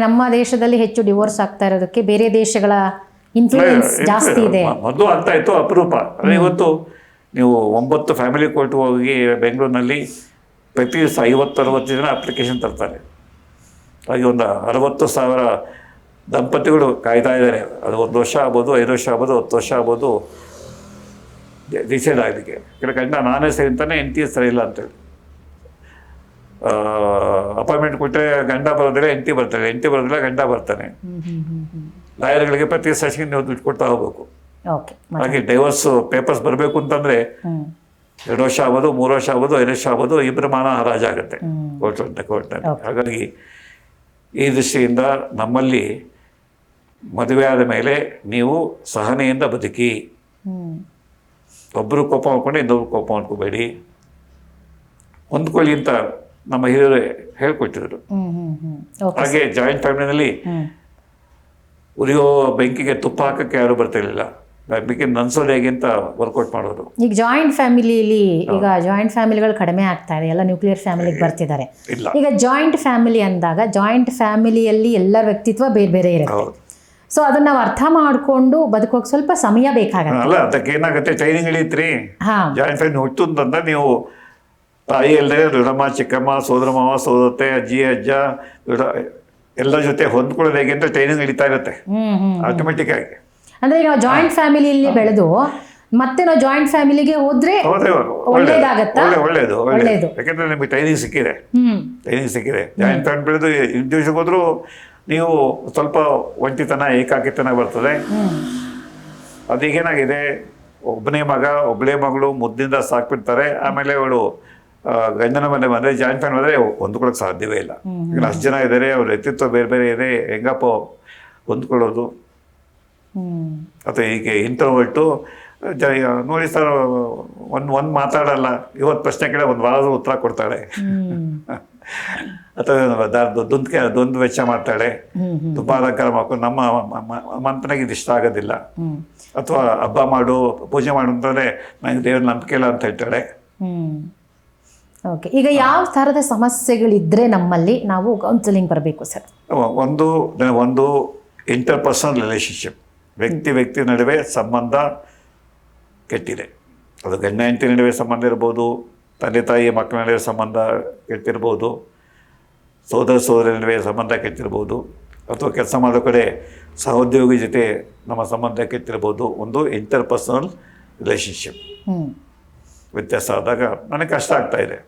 ನಮ್ಮ ದೇಶದಲ್ಲಿ ಹೆಚ್ಚು ಡಿವೋರ್ಸ್ ಆಗ್ತಾ ಇರೋದಕ್ಕೆ ಬೇರೆ ದೇಶಗಳ ಇನ್ಫ್ಲೂಯೆನ್ಸ್ ಜಾಸ್ತಿ ಇದೆ. ಮೊದಲು ಆಗ್ತಾ ಇತ್ತು, ಅಪರೂಪ. ಇವತ್ತು ನೀವು 9 ಫ್ಯಾಮಿಲಿ ಕೋರ್ಟ್ ಹೋಗಿ ಬೆಂಗಳೂರಿನಲ್ಲಿ ಪ್ರತಿ ದಿವಸ 50-60 ಜನ ಅಪ್ಲಿಕೇಶನ್ ತರ್ತಾರೆ. ಹಾಗೆ ಒಂದು 60,000 ದಂಪತಿಗಳು ಕಾಯ್ತಾ ಇದ್ದಾರೆ. ಅದು 1 ವರ್ಷ ಆಗ್ಬೋದು, 5 ವರ್ಷ ಆಗ್ಬೋದು, 10 ವರ್ಷ ಆಗ್ಬೋದು ಡಿಸೈಡ್ ಆಗಲಿಕ್ಕೆ. ಗಂಡ ನಾನೇ ಸರಿ ಅಂತಾನೆ, ಹೆಂಡತಿ ಸರಿ ಇಲ್ಲ ಅಂತೇಳಿ ಅಪಾಯಿಂಟ್ಮೆಂಟ್ ಕೊಟ್ಟರೆ ಗಂಡ ಬರೋದಿಲ್ಲ, ಹೆಂಡತಿ ಬರ್ತಾಳೆ, ಹೆಂಡತಿ ಬರೋದಿಲ್ಲ, ಗಂಡ ಬರ್ತಾನೆ. ಲಾಯರ್ಗಳಿಗೆ ಪ್ರತಿ ಸೆಷನ್ಗೆ ನೀವು ದುಡ್ಡು ಕೊಡ್ತಾ ಹೋಗ್ಬೇಕು. ಹಾಗೆ ಡೈವರ್ಸ್ ಪೇಪರ್ಸ್ ಬರಬೇಕು ಅಂತಂದರೆ 2 ವರ್ಷ ಆಗ್ಬೋದು, 3 ವರ್ಷ ಆಗ್ಬೋದು, 5 ವರ್ಷ ಆಗ್ಬೋದು, ಇಬ್ಬರ ಮಾನ ಹರಾಜಾಗುತ್ತೆ ಕೋರ್ಟ್ನಲ್ಲಿ. ಹಾಗಾಗಿ ಈ ದೃಷ್ಟಿಯಿಂದ ನಮ್ಮಲ್ಲಿ ಮದುವೆ ಆದ ಮೇಲೆ ನೀವು ಸಹನೆಯಿಂದ ಬದುಕಿ, ಒಬ್ಬರು ಕೋಪ ಮಾಡ್ಕೊಂಡು ಇನ್ನೊಬ್ರು ಕೋಪ ಮಾಡ್ಕೋಬೇಡಿ, ಹೊಂದ್ಕೊಳ್ಳಿ ಅಂತ ನಮ್ಮ ಹಿರಿಯರು ಹೇಳ್ಕೊಟ್ಟಿದ್ರು. ಹಾಗೆ ಜಾಯಿಂಟ್ ಫ್ಯಾಮಿಲಿನಲ್ಲಿ ಉರಿಯೋ ಬೆಂಕಿಗೆ ತುಪ್ಪ ಹಾಕಕ್ಕೆ ಯಾರು ಬರ್ತಿರ್ಲಿಲ್ಲ, ಬೆಂಕಿ ನನ್ಸೋದು ಹೇಗೆ ಅಂತ ವರ್ಕೌಟ್ ಮಾಡೋದು. ಈಗ ಜಾಯಿಂಟ್ ಫ್ಯಾಮಿಲಿಯಲ್ಲಿ ಈಗ ಜಾಯಿಂಟ್ ಫ್ಯಾಮಿಲಿಗಳು ಕಡಿಮೆ ಆಗ್ತಾ ಇದೆ, ಎಲ್ಲ ನ್ಯೂಕ್ಲಿಯರ್ ಫ್ಯಾಮಿಲಿಗೆ ಬರ್ತಿದ್ದಾರೆ. ಈಗ ಜಾಯಿಂಟ್ ಫ್ಯಾಮಿಲಿ ಅಂದಾಗ ಜಾಯಿಂಟ್ ಫ್ಯಾಮಿಲಿಯಲ್ಲಿ ಎಲ್ಲ ವ್ಯಕ್ತಿತ್ವ ಬೇರೆ ಬೇರೆ ಇರುತ್ತೆ. ಸೊ ಅದನ್ನ ನಾವು ಅರ್ಥ ಮಾಡ್ಕೊಂಡು ಬದುಕೋಕೆ ಸ್ವಲ್ಪ ಸಮಯ ಬೇಕಾಗತ್ತೆ. ಅಲ್ಲ, ಅದಕ್ಕೆ ಏನಾಗುತ್ತೆ, ಟ್ರೈನಿಂಗ್ ಹಿಡಿತ್ರಿ. ಜಾಯಿಂಟ್ ಫ್ಯಾಮಿಲಿ ಹುಟ್ಟು ಅಂತಂದ್ರೆ ನೀವು ತಾಯಿ ಅಲ್ಲದೆ ದೊಡ್ಡಮ್ಮ, ಚಿಕ್ಕಮ್ಮ, ಸೋದರ ಮಾವ, ಸೋದರತೆ, ಅಜ್ಜಿ, ಅಜ್ಜ, ಎಲ್ಲ ಜೊತೆ ಹೊಂದ್ಕೊಳ್ಳೋದು ಹೇಗೆ ಅಂತ ಟ್ರೈನಿಂಗ್ ಹಿಡಿತಾ ಇರುತ್ತೆ ಆಟೋಮೆಟಿಕ್ ಆಗಿ. ಅಂದ್ರೆ ನಾವು ಜಾಯಿಂಟ್ ಫ್ಯಾಮಿಲಿಯಲ್ಲಿ ಬೆಳೆದು ಮತ್ತೆ ನಾವು ಜಾಯಿಂಟ್ ಫ್ಯಾಮಿಲಿಗೆ ಹೋದ್ರೆ ಒಳ್ಳೇದು. ಯಾಕಂದ್ರೆ ನಿಮಗೆ ಟ್ರೈನಿಂಗ್ ಸಿಕ್ಕಿದೆ. ಜಾಯಿಂಟ್ ಫ್ಯಾಮಿಲಿ ಬೆಳೆದು ಇಂಡಿವಿಜುವಲ್ ಹೋದ್ರು ನೀವು ಸ್ವಲ್ಪ ಒಂಟಿತನ, ಏಕಾಕಿತನ ಬರ್ತದೆ. ಅದೀಗೇನಾಗಿದೆ, ಒಬ್ಬನೇ ಮಗ ಒಬ್ಬಳೇ ಮಗಳು ಮುದ್ದಿಂದ ಸಾಕ್ಬಿಡ್ತಾರೆ. ಆಮೇಲೆ ಅವಳು ಗಂಡನ ಮನೆ ಬಂದರೆ ಜಾಯಿಂಟ್ ಫ್ಯಾಮಿಲಿ ಅಂದರೆ ಹೊಂದ್ಕೊಳ್ಳೋಕೆ ಸಾಧ್ಯವೇ ಇಲ್ಲ. ಈಗ 10 ಜನ ಇದ್ದಾರೆ, ಅವ್ರ ವ್ಯಕ್ತಿತ್ವ ಬೇರೆ ಬೇರೆ ಇದೆ, ಹೆಂಗಪ್ಪ ಹೊಂದ್ಕೊಳ್ಳೋದು? ಅಥವಾ ಈಗ ಇಂಟ್ರೋವರ್ಟು ನೋಡಿ ಸರ್, ಒಂದು ಮಾತಾಡಲ್ಲ, ಇವತ್ತು ಪ್ರಶ್ನೆ ಕೇಳ 1 ವಾರದ ಉತ್ತರ ಕೊಡ್ತಾಳೆ. ಅಥವಾ ದ್ವಂದ್ವ ವೆಚ್ಚ ಮಾಡ್ತಾಳೆ, ತುಂಬ ಅಲಂಕಾರ ಮಾಡ್ಕೊಂಡು ನಮ್ಮ ಮಂತನಿಗೆ ಇದು ಇಷ್ಟ ಆಗೋದಿಲ್ಲ. ಅಥವಾ ಹಬ್ಬ ಮಾಡು, ಪೂಜೆ ಮಾಡು ಅಂತಂದರೆ ನನಗೆ ದೇವ್ರ ನಂಬಿಕೆ ಇಲ್ಲ ಅಂತ ಹೇಳ್ತಾಳೆ. ಓಕೆ, ಈಗ ಯಾವ ಥರದ ಸಮಸ್ಯೆಗಳಿದ್ರೆ ನಮ್ಮಲ್ಲಿ ನಾವು ಕೌನ್ಸಿಲಿಂಗ್ ಬರಬೇಕು ಸರ್? ಒಂದು ಇಂಟರ್ಪರ್ಸನಲ್ ರಿಲೇಶನ್ಶಿಪ್, ವ್ಯಕ್ತಿ ನಡುವೆ ಸಂಬಂಧ ಕೆಟ್ಟಿದೆ. ಅದು ಗಂಡ ಹೆಂಡತಿ ನಡುವೆ ಸಂಬಂಧ ಇರ್ಬೋದು, ತಂದೆ ತಾಯಿ ಮಕ್ಕಳ ನಡುವೆ ಸಂಬಂಧ ಕೆಟ್ಟಿರ್ಬೋದು, ಸೋದರ ನಡುವೆ ಸಂಬಂಧ ಕೆಟ್ಟಿರ್ಬೋದು, ಅಥವಾ ಕೆಲಸ ಮಾಡೋ ಕಡೆ ಸಹೋದ್ಯೋಗಿ ಜೊತೆ ನಮ್ಮ ಸಂಬಂಧ ಕೆಟ್ಟಿರ್ಬೋದು. ಒಂದು ಇಂಟರ್ಪರ್ಸನಲ್ ರಿಲೇಶನ್ಶಿಪ್ ವ್ಯತ್ಯಾಸ ಆದಾಗ ನನಗೆ ಕಷ್ಟ ಆಗ್ತಾಯಿದೆ,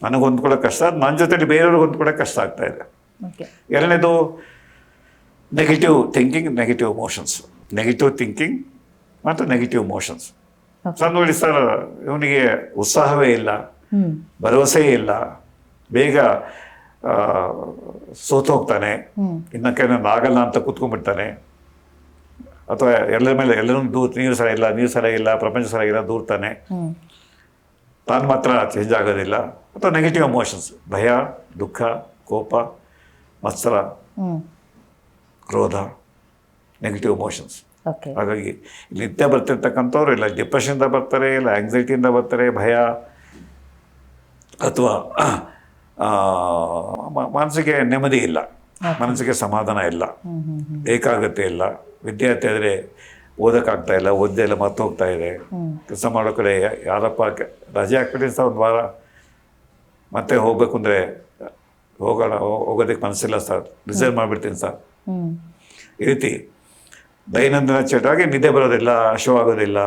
ನನಗೆ ಹೊಂದ್ಕೊಳ್ಳೋಕೆ ಕಷ್ಟ, ನನ್ನ ಜೊತೆಲಿ ಬೇರೆಯವ್ರಿಗೆ ಹೊಂದ್ಕೊಳ್ಳೋಕೆ ಕಷ್ಟ ಆಗ್ತಾಯಿದೆ. ಎರಡನೇದು negative thinking, negative emotions. Negative thinking ಮತ್ತು ನೆಗೆಟಿವ್ ಎಮೋಷನ್ಸ್. ಸರ್ ನೋಡಿ ಸರ್, ಇವನಿಗೆ ಉತ್ಸಾಹವೇ ಇಲ್ಲ, ಭರವಸೆ ಇಲ್ಲ, ಬೇಗ ಸೋತು ಹೋಗ್ತಾನೆ, ಇನ್ನಕ್ಕೆ ನಾನು ಆಗಲ್ಲ ಅಂತ ಕೂತ್ಕೊಂಡ್ಬಿಡ್ತಾನೆ. ಅಥವಾ ಎಲ್ಲರ ಮೇಲೆ ಎಲ್ಲರೂ ನೀರು ಸರಿಯಾಗಿಲ್ಲ, ಪ್ರಪಂಚ ಸರಿಯಾಗಿಲ್ಲ, ದೂರ್ತಾನೆ. ತಾನು ಮಾತ್ರ ಚೇಂಜ್ ಆಗೋದಿಲ್ಲ. ಅಥವಾ ನೆಗೆಟಿವ್ ಎಮೋಷನ್ಸ್, ಭಯ, ದುಃಖ, ಕೋಪ, ಮತ್ಸರ, ಕ್ರೋಧ, ನೆಗೆಟಿವ್ ಎಮೋಷನ್ಸ್. ಹಾಗಾಗಿ ನಿದ್ದೆ ಬರ್ತಿರ್ತಕ್ಕಂಥವ್ರು ಇಲ್ಲ ಡಿಪ್ರೆಷನ್ದ ಬರ್ತಾರೆ, ಇಲ್ಲ ಆಂಗ್ಸೈಟಿಯಿಂದ ಬರ್ತಾರೆ, ಭಯ ಅಥವಾ ಮನಸ್ಸಿಗೆ ನೆಮ್ಮದಿ ಇಲ್ಲ, ಮನಸ್ಸಿಗೆ ಸಮಾಧಾನ ಇಲ್ಲ, ಏಕಾಗ್ರತೆ ಇಲ್ಲ. ವಿದ್ಯಾರ್ಥಿ ಆದರೆ ಓದೋಕ್ಕಾಗ್ತಾ ಇಲ್ಲ, ಓದ್ದೇ ಇಲ್ಲ, ಮತ್ತೆ ಹೋಗ್ತಾ ಇದೆ. ಕೆಲಸ ಮಾಡೋ ಕಡೆ ಯಾರಪ್ಪ ರಜೆ ಹಾಕ್ಬಿಟ್ಟು ಸಹ 1 ವಾರ ಮತ್ತೆ ಹೋಗ್ಬೇಕು ಅಂದರೆ ಹೋಗೋದಕ್ಕೆ ಮನಸ್ಸಿಲ್ಲ ಸರ್, ರಿಸರ್ವ್ ಮಾಡಿಬಿಡ್ತೀನಿ ಸರ್. ಈ ರೀತಿ ದೈನಂದಿನ ಚಟವಾಗಿ ನಿದ್ದೆ ಬರೋದಿಲ್ಲ, ಆಗೋದಿಲ್ಲ.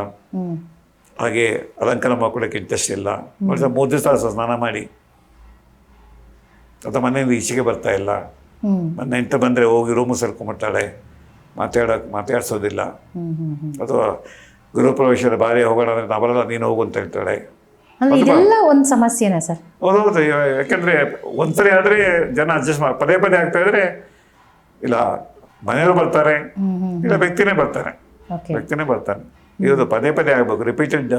ಹಾಗೆ ಅಲಂಕಾರ ಮಾಡ್ಕೊಳ್ಳೋಕೆ ಇಂಟ್ರೆಸ್ಟ್ ಇಲ್ಲ. 3 ದಿವಸ ಸ್ನಾನ ಮಾಡಿ, ಅಥವಾ ಮನೆಯಿಂದ ಈಚೆಗೆ ಬರ್ತಾ ಇಲ್ಲ. ನೆಂಟು ಬಂದರೆ ಹೋಗಿ ರೂಮು ಸೇರ್ಕೊಂಡ್ಬಿಡ್ತಾಳೆ, ಮಾತಾಡ್ಸೋದಿಲ್ಲ. ಅಥವಾ ಗೃಹಪ್ರವೇಶದ ಬಾರಿ ಹೋಗೋಣ ಅಂದರೆ ನಾವೆಲ್ಲ ನೀನು ಹೋಗು ಅಂತ ಹೇಳ್ತಾಳೆ. ಇದೆಲ್ಲ ಒಂದು ಸಮಸ್ಯೆನಾ ಸರ್? ಹೌದು. ಯಾಕೆಂದರೆ ಒಂದ್ಸರಿ ಆದರೆ ಜನ ಅಡ್ಜಸ್ಟ್ ಪದೇ ಆಗ್ತಾ ಇದ್ರೆ, ಇಲ್ಲ ಮನೆಯವರು ಬರ್ತಾರೆ, ಇಲ್ಲ ವ್ಯಕ್ತಿನೇ ಬರ್ತಾನೆ. ಇದು ಪದೇ ಆಗಬೇಕು, ರಿಪೀಟೆಡ್.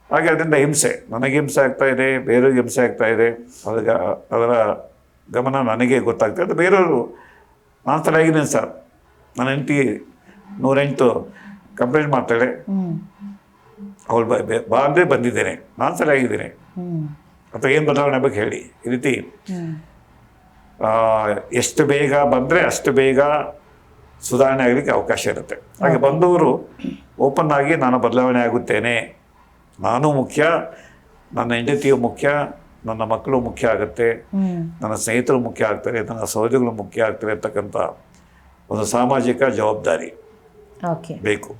ಹಾಗೆ ಅದರಿಂದ ಹಿಂಸೆ, ನನಗೆ ಹಿಂಸೆ ಆಗ್ತಾ ಇದೆ, ಬೇರೆಯವ್ರಿಗೆ ಹಿಂಸೆ ಆಗ್ತಾ ಇದೆ. ಅದರ ಗಮನ ನನಗೆ ಗೊತ್ತಾಗ್ತಾ ಇದೆ. ಬೇರೆಯವರು ನಾನು ಸರಿಯಾಗಿದ್ದೀನಿ ಸರ್, ನನ್ನ ಹೆಂಡತಿ 108 ಕಂಪ್ಲೇಂಟ್ ಮಾಡ್ತಾಳೆ, ಅವಳು ಬಾ ಅಂದರೆ ಬಂದಿದ್ದೇನೆ, ನಾನು ಸರಿಯಾಗಿದ್ದೇನೆ, ಅಥವಾ ಏನು ಬದಲಾವಣೆ ಬಗ್ಗೆ ಹೇಳಿ. ಈ ರೀತಿ ಎಷ್ಟು ಬೇಗ ಬಂದರೆ ಅಷ್ಟು ಬೇಗ ಸುಧಾರಣೆ ಆಗಲಿಕ್ಕೆ ಅವಕಾಶ ಇರುತ್ತೆ. ಹಾಗೆ ಬಂದವರು ಓಪನ್ ಆಗಿ ನಾನು ಬದಲಾವಣೆ ಆಗುತ್ತೇನೆ, ನಾನು ಮುಖ್ಯ, ನನ್ನ ಹೆಂಡತಿಯು ಮುಖ್ಯ, ನನ್ನ ಮಕ್ಕಳು ಮುಖ್ಯ ಆಗುತ್ತೆ, ನನ್ನ ಸ್ನೇಹಿತರು ಮುಖ್ಯ ಆಗ್ತಾರೆ, ನನ್ನ ಸಹೋದರಿಗಳು ಮುಖ್ಯ ಆಗ್ತಾರೆ ಅಂತಕ್ಕಂಥ ಒಂದು ಸಾಮಾಜಿಕ ಜವಾಬ್ದಾರಿ ಓಕೆ ಬೇಕು.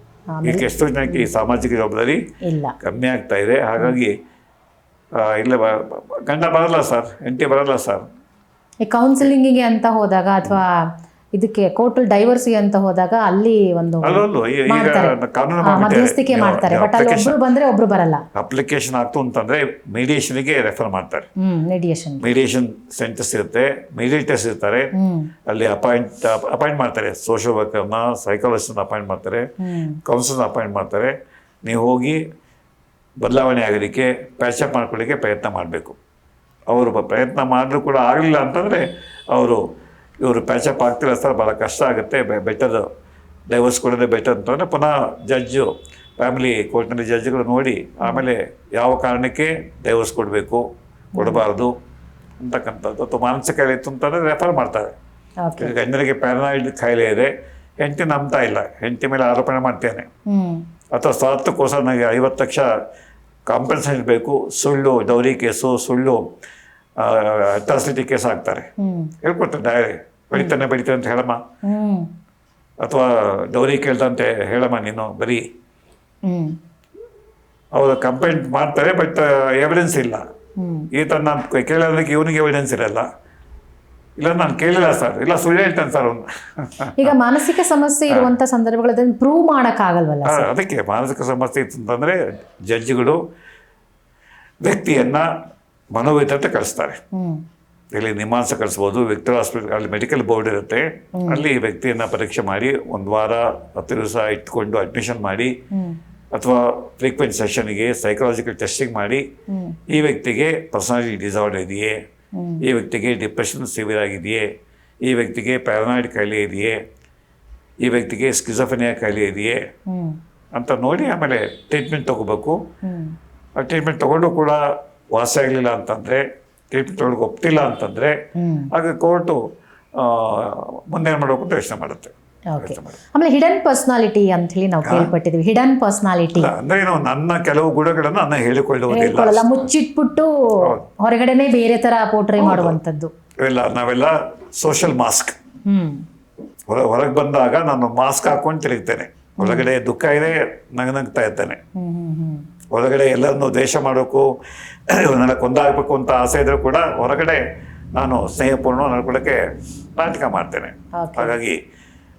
ಈಗ ಎಷ್ಟೋ ಜನಕ್ಕೆ ಈ ಸಾಮಾಜಿಕ ಜವಾಬ್ದಾರಿ ಇಲ್ಲ, ಕಮ್ಮಿ ಆಗ್ತಾ ಇದೆ. ಹಾಗಾಗಿ ಇಲ್ಲ ಗಂಡ ಬರಲ್ಲ ಸರ್, ಹೆಂಡತಿ ಬರಲ್ಲ ಸರ್. ಈ ಕೌನ್ಸಿಲಿಂಗಿಗೆ ಅಂತ ಹೋದಾಗ ಅಥವಾ ಇದಕ್ಕೆ ಕೋರ್ಟಲ್ ಡೈವರ್ಸಿಗೆ ಅಂತ ಹೋದಾಗ ಅಲ್ಲಿ ಒಂದು ಅಲ್ಲೊಂದು ಈಗ ಮಾಡ್ತಾರೆ. ಕಾನೂನು ಮಧ್ಯಸ್ಥಿಕೆ ಮಾಡ್ತಾರೆ, ಬಟ್ ಅಲ್ಲಿ ಒಬ್ರು ಬಂದ್ರೆ ಒಬ್ರು ಬರಲ್ಲ. ಅಪ್ಲಿಕೇಶನ್ ಆಗ್ತು ಅಂತಂದ್ರೆ ಮೀಡಿಯೇಷನ್ಗೆ ರೆಫರ್ ಮಾಡ್ತಾರೆ. ಮೀಡಿಯೇಷನ್ ಸೆಂಟರ್ಸ್ ಇರುತ್ತೆ, ಮೀಡಿಯೇಟರ್ಸ್ ಇರ್ತಾರೆ, ಅಲ್ಲಿ ಅಪಾಯಿಂಟ್ ಮಾಡ್ತಾರೆ. ಸೋಷಿಯಲ್ ವರ್ಕರ್ನ, ಸೈಕಾಲಜಿಸ್ಟ್ನ ಅಪಾಯಿಂಟ್ ಮಾಡ್ತಾರೆ, ಕೌನ್ಸಿಲರ್ನ ಅಪಾಯಿಂಟ್ ಮಾಡ್ತಾರೆ. ನೀವು ಹೋಗಿ ಬದಲಾವಣೆ ಆಗೋದಕ್ಕೆ, ಪ್ಯಾಚಪ್ ಮಾಡ್ಕೊಳ್ಳಿಕ್ಕೆ ಪ್ರಯತ್ನ ಮಾಡಬೇಕು. ಅವರು ಪ್ರಯತ್ನ ಮಾಡಿದ್ರು ಕೂಡ ಆಗಲಿಲ್ಲ ಅಂತಂದರೆ ಇವರು ಪ್ಯಾಚಪ್ ಆಗ್ತಿಲ್ಲ ಸರ್, ಭಾಳ ಕಷ್ಟ ಆಗುತ್ತೆ, ಬೆಟರ್ ಡೈವರ್ಸ್ ಕೊಡೋದೇ ಬೆಟರ್ ಅಂತಂದರೆ ಪುನಃ ಜಡ್ಜು, ಫ್ಯಾಮಿಲಿ ಕೋರ್ಟ್ನಲ್ಲಿ ಜಡ್ಜ್ಗಳು ನೋಡಿ ಆಮೇಲೆ ಯಾವ ಕಾರಣಕ್ಕೆ ಡೈವರ್ಸ್ ಕೊಡಬೇಕು, ಕೊಡಬಾರ್ದು ಅಂತಕ್ಕಂಥದ್ದು. ಅಥವಾ ಮಾನಸಿಕ ಕಾಯಿಲೆ ಇತ್ತು ಅಂತಂದರೆ ರೆಫರ್ ಮಾಡ್ತಾರೆ. ಗಂಡನಿಗೆ ಪ್ಯಾರನಾಯ್ಡ್ ಕಾಯಿಲೆ ಇದೆ, ಹೆಂಡತಿ ನಂಬ್ತಾ ಇಲ್ಲ, ಹೆಂಡತಿ ಮೇಲೆ ಆರೋಪಣೆ ಮಾಡ್ತೇನೆ, ಅಥವಾ ಸ್ವಾರ್ಥಕ್ಕೋಸ್ಕರ ನನಗೆ 50 ಲಕ್ಷ ಕಾಂಪನ್ಸೇಷನ್ ಬೇಕು, ಸುಳ್ಳು ಡೌರಿ ಕೇಸು, ಸುಳ್ಳು ಅಟ್ರಾಸಿಟಿ ಕೇಸ್ ಹಾಕ್ತಾರೆ, ಹೇಳ್ಕೊಡ್ತಾರೆ ಡೈರಿ, ಬೆಳಿತಾನೆ ಅಂತ ಹೇಳಮ್ಮ, ಅಥವಾ ಡೌರಿ ಕೇಳ್ದಂತೆ ಹೇಳಮ್ಮ ನೀನು ಬರೀ. ಅವರು ಕಂಪ್ಲೇಂಟ್ ಮಾಡ್ತಾರೆ, ಬಟ್ ಎವಿಡೆನ್ಸ್ ಇಲ್ಲ. ಈತ ನಾನು ಕೇಳೋದಕ್ಕೆ ಇವನಿಗೆ ಎವಿಡೆನ್ಸ್ ಇರಲ್ಲ. ಇಲ್ಲ ನಾನು ಕೇಳಿಲ್ಲ ಸರ್, ಇಲ್ಲ ಸುಳ್ಳು ಹೇಳ್ತಾನೆ ಸರ್ ಅವನು. ಈಗ ಮಾನಸಿಕ ಸಮಸ್ಯೆ ಇರುವಂತ ಸಂದರ್ಭಗಳಲ್ಲಿ ಪ್ರೂವ್ ಮಾಡೋಕ್ಕಾಗಲ್ವಲ್ಲ. ಅದಕ್ಕೆ ಮಾನಸಿಕ ಸಮಸ್ಯೆ ಇತ್ತು ಅಂತಂದರೆ ಜಡ್ಜ್ಗಳು ವ್ಯಕ್ತಿಯನ್ನ ಮನೋವೈದ್ಯತೆ ಕಳಿಸ್ತಾರೆ. ಇಲ್ಲಿ ನಿಮಾನ್ಸ ಕಳಿಸ್ಬೋದು, ವಿಕ್ಟೋರಿಯಾ ಹಾಸ್ಪಿಟಲ್ ಅಲ್ಲಿ ಮೆಡಿಕಲ್ ಬೋರ್ಡ್ ಇರುತ್ತೆ, ಅಲ್ಲಿ ವ್ಯಕ್ತಿಯನ್ನ ಪರೀಕ್ಷೆ ಮಾಡಿ 1 ವಾರ 10 ದಿವಸ ಇಟ್ಕೊಂಡು ಅಡ್ಮಿಷನ್ ಮಾಡಿ, ಅಥವಾ ಫ್ರೀಕ್ವೆಂಟ್ ಸೆಷನ್ಗೆ ಸೈಕಲಾಜಿಕಲ್ ಟೆಸ್ಟಿಂಗ್ ಮಾಡಿ, ಈ ವ್ಯಕ್ತಿಗೆ ಪರ್ಸನಾಲಿಟಿ ಡಿಸಾರ್ಡರ್ ಇದೆಯೇ, ಈ ವ್ಯಕ್ತಿಗೆ ಡಿಪ್ರೆಷನ್ ಸಿವಿಯರ್ ಆಗಿದೆಯೇ, ಈ ವ್ಯಕ್ತಿಗೆ ಪ್ಯಾರನಾಯ್ಡ್ ಕಾಯಿಲೆ ಇದೆಯೇ, ಈ ವ್ಯಕ್ತಿಗೆ ಸ್ಕಿಜೋಫ್ರೆನಿಯಾ ಕಾಯಿಲೆ ಇದೆಯೇ ಅಂತ ನೋಡಿ ಆಮೇಲೆ ಟ್ರೀಟ್ಮೆಂಟ್ ತೊಗೋಬೇಕು. ಆ ಟ್ರೀಟ್ಮೆಂಟ್ ತೊಗೊಂಡು ಕೂಡ ವಾಸಿ ಆಗಲಿಲ್ಲ ಅಂತಂದರೆ, ಟ್ರೀಟ್ಮೆಂಟ್ ತೊಗೊಳಕ್ಕೆ ಒಪ್ತಿಲ್ಲ ಅಂತಂದರೆ, ಆಗ ಕೋರ್ಟು ಮುಂದೇನು ಮಾಡಬೇಕು ಅಂತ ಯೋಚನೆ ಮಾಡುತ್ತೆ. ಆಮೇಲೆ ಹಿಡನ್ ಪರ್ಸನಾಲಿಟಿ ಅಂತ ಹೇಳಿ ನಾವು ಕೇಳ್ಪಟ್ಟಿದ್ವಿ. ಹಿಡನ್ ಪರ್ಸನಾಲಿಟಿ ಅಂದ್ರೆ ಏನು, ನನ್ನ ಕೆಲವು ಗುಣಗಳನ್ನು ನಾನು ಹೇಳಿಕೊಳ್ಳುವುದಿಲ್ಲ, ಮುಚ್ಚಿಟ್ಬಿಟ್ಟು ಹೊರಗಡೆನೆ ಬೇರೆ ತರ ಪೋರ್ಟ್ರೇ ಮಾಡುವಂಥದ್ದು. ನಾವೆಲ್ಲ ಸೋಷಿಯಲ್ ಮಾಸ್ಕ್. ಹೊರಗೆ ಬಂದಾಗ ನಾನು ಮಾಸ್ಕ್ ಹಾಕೊಂಡು ತಿರುಗ್ತೇನೆ, ಒಳಗಡೆ ದುಃಖ ಇದೆ ನಗ್ತಾ ಇರ್ತೇನೆ, ಹೊರಗಡೆ ಎಲ್ಲರನ್ನು ದ್ವೇಷ ಮಾಡೋಕ್ಕೂ ನನ್ನ ಕೊಂದಾಗಬೇಕು ಅಂತ ಆಸೆ ಇದ್ರೂ ಕೂಡ ಹೊರಗಡೆ ನಾನು ಸ್ನೇಹಪೂರ್ಣ ನಡ್ಕೊಳ್ಳೋಕ್ಕೆ ನಾಟಕ ಮಾಡ್ತೇನೆ. ಹಾಗಾಗಿ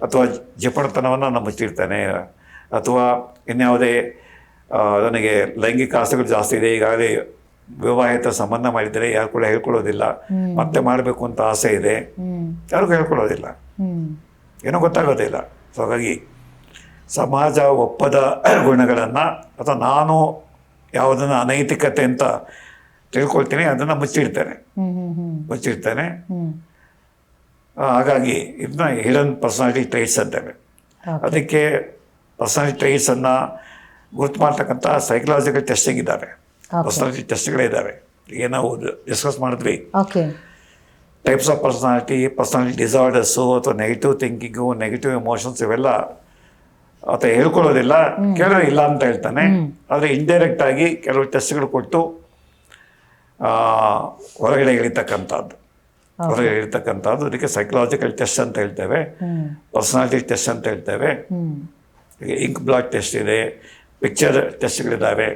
ಅಥವಾ ಜಿಪಣತನವನ್ನು ನಾನು ಮುಚ್ಚಿರ್ತೇನೆ, ಅಥವಾ ಇನ್ಯಾವುದೇ ನನಗೆ ಲೈಂಗಿಕ ಆಸೆಗಳು ಜಾಸ್ತಿ ಇದೆ, ಈಗಾಗಲೇ ವಿವಾಹಿತ ಸಂಬಂಧ ಮಾಡಿದರೆ ಯಾರು ಕೂಡ ಹೇಳ್ಕೊಳ್ಳೋದಿಲ್ಲ, ಮತ್ತೆ ಮಾಡಬೇಕು ಅಂತ ಆಸೆ ಇದೆ, ಯಾರಿಗೂ ಹೇಳ್ಕೊಳ್ಳೋದಿಲ್ಲ, ಏನೂ ಗೊತ್ತಾಗೋದಿಲ್ಲ. ಸೊ ಹಾಗಾಗಿ ಸಮಾಜ ಒಪ್ಪದ ಗುಣಗಳನ್ನು ಅಥವಾ ನಾನು ಯಾವುದನ್ನು ಅನೈತಿಕತೆ ಅಂತ ತಿಳ್ಕೊಳ್ತೀನಿ ಅದನ್ನು ಮುಚ್ಚಿಡ್ತೇನೆ. ಹಾಗಾಗಿ ಇದನ್ನ ಹಿಡನ್ ಪರ್ಸನಾಲಿಟಿ ಟ್ರೈಟ್ಸ್ ಅಂತೇವೆ. ಅದಕ್ಕೆ ಪರ್ಸನಾಲಿಟಿ ಟ್ರೈಟ್ಸನ್ನು ಗುರುತು ಮಾಡ್ತಕ್ಕಂಥ ಸೈಕಲಾಜಿಕಲ್ ಟೆಸ್ಟಿಂಗ್ ಇದ್ದಾವೆ, ಪರ್ಸನಾಲಿಟಿ ಟೆಸ್ಟ್ಗಳಿದ್ದಾವೆ. ಈಗ ನಾವು ಡಿಸ್ಕಸ್ ಮಾಡಿದ್ವಿ ಟೈಪ್ಸ್ ಆಫ್ ಪರ್ಸನಾಲಿಟಿ ಡಿಸಾರ್ಡರ್ಸು, ಅಥವಾ ನೆಗೆಟಿವ್ ಥಿಂಕಿಂಗು, ನೆಗೆಟಿವ್ ಎಮೋಷನ್ಸ್, ಇವೆಲ್ಲ ಆತ ಹೇಳ್ಕೊಳ್ಳೋದಿಲ್ಲ, ಕೇಳೋದಿಲ್ಲ ಅಂತ ಹೇಳ್ತಾನೆ. ಆದರೆ ಇಂಡೈರೆಕ್ಟ್ ಆಗಿ ಕೆಲವು ಟೆಸ್ಟ್ಗಳು ಕೊಟ್ಟು ಹೊರಗಡೆ ಇಳಿತಕ್ಕಂಥದ್ದು ಅದಕ್ಕೆ ಸೈಕಲಾಜಿಕಲ್ ಟೆಸ್ಟ್ ಅಂತ ಹೇಳ್ತೇವೆ, ಪರ್ಸನಾಲಿಟಿ ಟೆಸ್ಟ್ ಅಂತ ಹೇಳ್ತೇವೆ. ಈಗ ಇಂಕ್ ಬ್ಲಾಡ್ ಟೆಸ್ಟ್ ಇದೆ, ಪಿಕ್ಚರ್ ಟೆಸ್ಟ್ಗಳಿದ್ದಾವೆ,